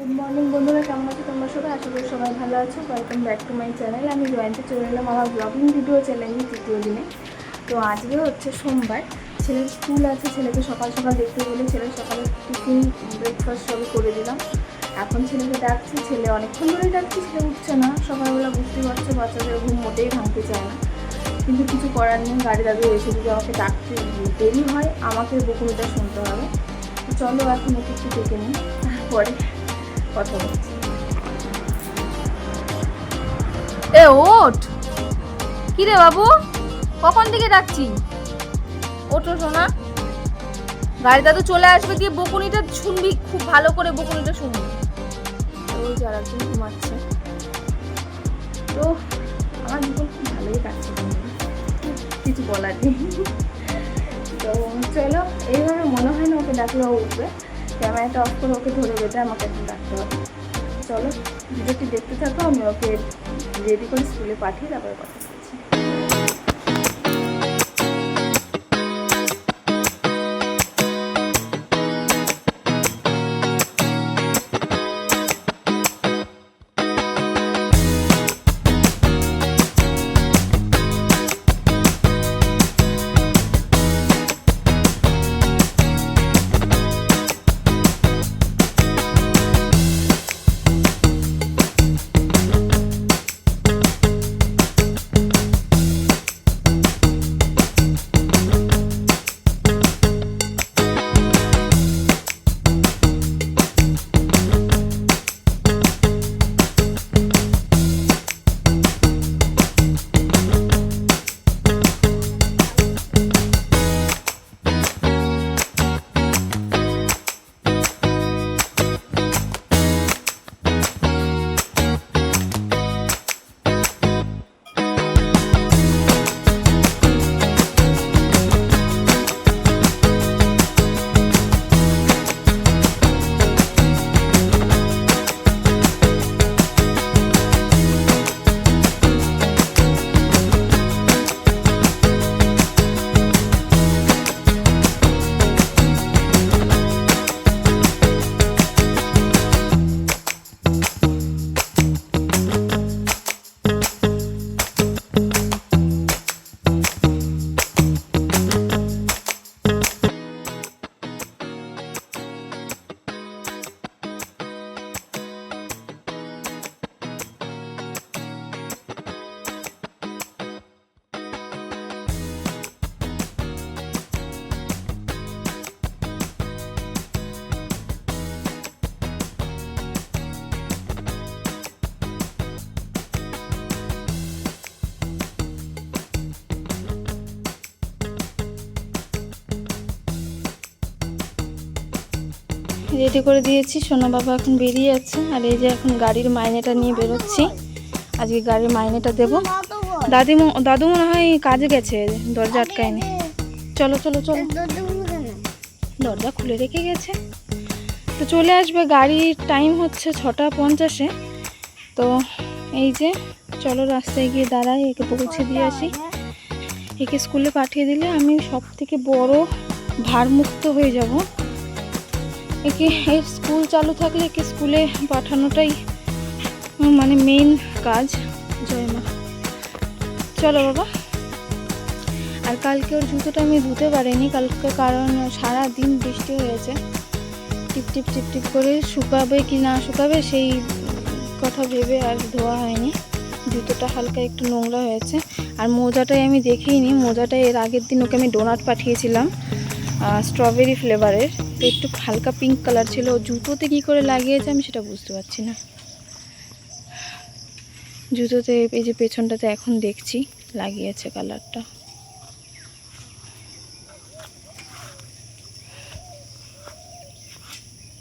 Good morning বন্ধুরা, কেমন আছো তোমরা সবাই? আশা করি সবাই ভালো আছো। Welcome back to my channel. আমি জয়ন্তী চলে এলাম আমার ব্লগিং ভিডিও চ্যানেলের তৃতীয় দিনে। তো আজকে হচ্ছে সোমবার, ছেলের স্কুল আছে। ছেলেকে সকাল সকাল দেখতে গেলে ছেলের সকালে টিফিন ব্রেকফাস্ট সবই করে দিলাম। এখন ছেলেকে ডাকছি, ছেলে অনেকক্ষণ ধরেই ডাকছি, ছেলে উঠছে না। সকালবেলা বুঝতে পারছে বাচ্চাদের ঘুম মোটেই ভাঙতে চায় না, কিন্তু কিছু করার নেই। গাড়ি দাদু এসে যদি আমাকে ডাকতে দেরি হয় আমাকে বকুনিটা শুনতে হবে। চলো এখন ওকে একটু ডেকে নিই, তারপরে কথা বলছি। এ ওঠ, কি রে বাবু, কখন থেকে ডাকছি? ওঠো সোনা, গাড়ি দাদু চলে আসবে, গিয়ে বকুনিটা শুনবি, খুব ভালো করে বকুনিটা শুনবি। ওই যারা একজন ঘুমাচ্ছে। তো আমার জীবন খুব ভালোই কাটছে, কিছু বলার নেই। তো চলো, এইভাবে মনে হয় না ওকে ডাকলেও উঠবে। ক্যামেরাটা অফ করে ওকে ধরে বেঁধে আমাকে এখন ডাকতে হবে। চলো ভিডিওটি দেখতে থাকো, আমি ওকে রেডি করে স্কুলে পাঠিয়ে তারপরে কথা বলছি। রেডি করে দিয়েছি, সোনা বাবা এখন বেরিয়ে আছে। আর এই যে এখন গাড়ির মাইনেটা নিয়ে বেরোচ্ছি। আজকে গাড়ির মাইনেটা দেবো। দাদু মনে হয় কাজে গেছে, দরজা আটকায়নি। চলো চলো চলো, দরজা খুলে রেখে গেছে। তো চলে আসবে, গাড়ির টাইম হচ্ছে 6:50। তো এই যে চলো রাস্তায় গিয়ে দাঁড়াই, একে পৌঁছে দিয়ে আসি। একে স্কুলে পাঠিয়ে দিলে আমি সব থেকে বড় ভারমুক্ত হয়ে যাব। একে এর স্কুল চালু থাকলে একে স্কুলে পাঠানোটাই মানে মেইন কাজ। জয় মা, চলো বাবা। আর কালকে ওর জুতোটা আমি ধুতে পারিনি কালকে, কারণ সারা দিন বৃষ্টি হয়েছে। টিপ টিপ টিপ টিপ করে শুকাবে কি না শুকাবে সেই কথা ভেবে আর ধোয়া হয়নি। জুতোটা হালকা একটু নোংরা হয়েছে। আর মোজাটাই আমি দেখিনি, মোজাটা এর আগের দিন ওকে আমি ডোনাট পাঠিয়েছিলাম স্ট্রবেরি ফ্লেভারের, তো একটু হালকা পিঙ্ক কালার ছিল। জুতোতে কী করে লাগিয়েছে আমি সেটা বুঝতে পারছি না। জুতোতে এই যে পেছনটাতে এখন দেখছি লাগিয়েছে কালারটা।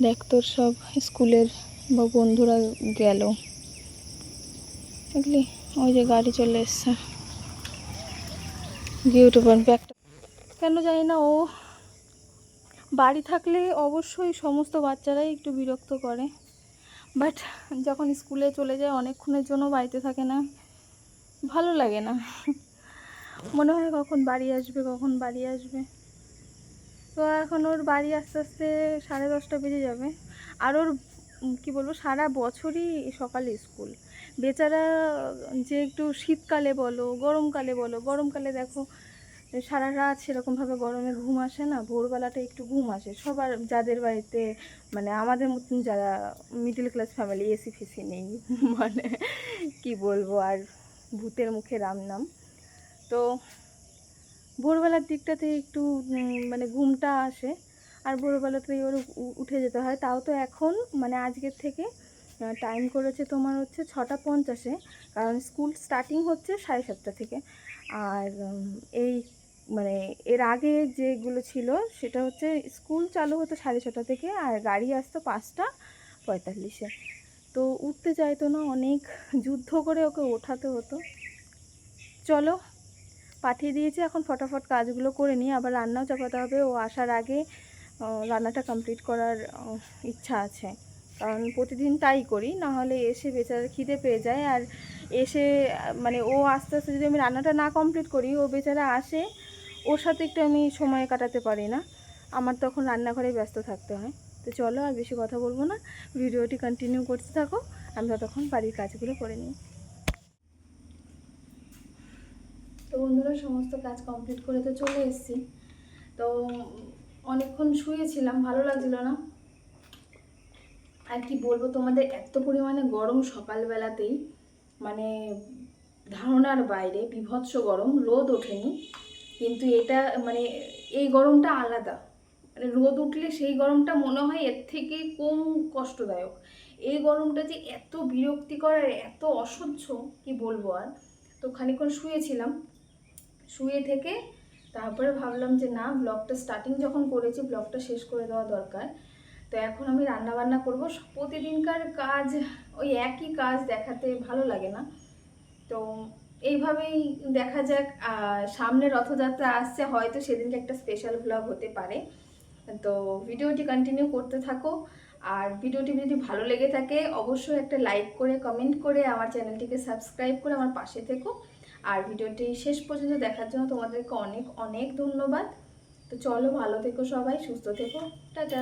দেখ তোর সব স্কুলের বা বন্ধুরা গেল, দেখলি ওই যে গাড়ি চলে এসছে, গিয়ে উঠে পড়বে একটা। কেন জানি না, ও বাড়ি থাকলে অবশ্যই সমস্ত বাচ্চারাই একটু বিরক্ত করে, বাট যখন স্কুলে চলে যায় অনেকক্ষণের জন্য বাড়িতে থাকে না, ভালো লাগে না। মনে হয় কখন বাড়ি আসবে কখন বাড়ি আসবে। তো এখন ওর বাড়ি আস্তে আস্তে 10:30 বেজে যাবে। আর ওর কি বলবো, সারা বছরই সকালে স্কুল। বেচারা যে একটু শীতকালে বলো, গরমকালে বলো, গরমকালে দেখো সারা রাত সেরকমভাবে গরমে ঘুম আসে না, ভোরবেলাটা একটু ঘুম আসে সবার, যাদের বাড়িতে মানে আমাদের মতন যারা মিডল ক্লাস ফ্যামিলি, এসি ফেসি নেই। মানে কি বলবো আর, ভূতের মুখে রাম নাম। তো ভোরবেলার দিকটাতে একটু মানে ঘুমটা আসে, আর ভোরবেলাতেই ওর উঠে যেতে হয়। তাও তো এখন মানে আজকের থেকে টাইম করেছে তোমার হচ্ছে 6:50, কারণ স্কুল স্টার্টিং হচ্ছে 7:30 থেকে। আর এই মানে এর আগে যেগুলো ছিল সেটা হচ্ছে স্কুল চালু হতো 6:30 থেকে, আর গাড়ি আসতো 5:45-এ। তো উঠতে চাইতো না, অনেক যুদ্ধ করে ওকে ওঠাতে হতো। চলো, পাঠিয়ে দিয়েছি, এখন ফটাফট কাজগুলো করে নিই, আবার রান্নাও চাপাতে হবে। ও আসার আগে রান্নাটা কমপ্লিট করার ইচ্ছা আছে, কারণ প্রতিদিন তাই করি, না হলে এসে বেচারা খিদে পেয়ে যায়। আর এসে মানে ও আস্তে আস্তে যদি আমি রান্নাটা না কমপ্লিট করি, ও বেচারা আসে, ওর সাথে একটু আমি সময় কাটাতে পারি না, আমার তখন রান্নাঘরে ব্যস্ত থাকতে হয়। তো চলো, আর বেশি কথা বলবো না, ভিডিওটি কন্টিনিউ করতে থাকো, আমি ততক্ষণ বাড়ির কাজগুলো করে নিই। তো বন্ধুরা, সমস্ত কাজ কমপ্লিট করে তো চলে এসেছি। তো অনেকক্ষণ শুয়েছিলাম, ভালো লাগছিল না। আর কি বলবো তোমাদের, এত পরিমাণে গরম সকালবেলাতেই, মানে ধারণার বাইরে, বিভৎস গরম। রোদ ওঠেনি, কিন্তু এটা মানে এই গরমটা আলাদা। মানে রোদ উঠলে সেই গরমটা মনে হয় এর থেকে কম কষ্টদায়ক। এই গরমটা যে এত বিরক্তিকর আর এত অসহ্য, কি বলবো আর। তো খানিকক্ষণ শুয়েছিলাম, শুয়ে থেকে তারপরে ভাবলাম যে না, ব্লগটা স্টার্টিং যখন করেছি, ব্লগটা শেষ করে দেওয়া দরকার। তো এখন আমি রান্না বান্না করবো। প্রতিদিনকার কাজ, ওই একই কাজ দেখাতে ভালো লাগে না। তো এইভাবেই দেখা যাক। সামনে রথযাত্রা আসছে, হয়তো সেদিনকে একটা স্পেশাল ব্লগ হতে পারে। তো ভিডিওটি কন্টিনিউ করতে থাকো, আর ভিডিওটি যদি ভালো লেগে থাকে অবশ্যই একটা লাইক করে, কমেন্ট করে, আমার চ্যানেলটিকে সাবস্ক্রাইব করে আমার পাশে থেকো। আর ভিডিওটি শেষ পর্যন্ত দেখার জন্য তোমাদেরকে অনেক অনেক ধন্যবাদ। তো চলো, ভালো থেকো সবাই, সুস্থ থেকো, টাটা।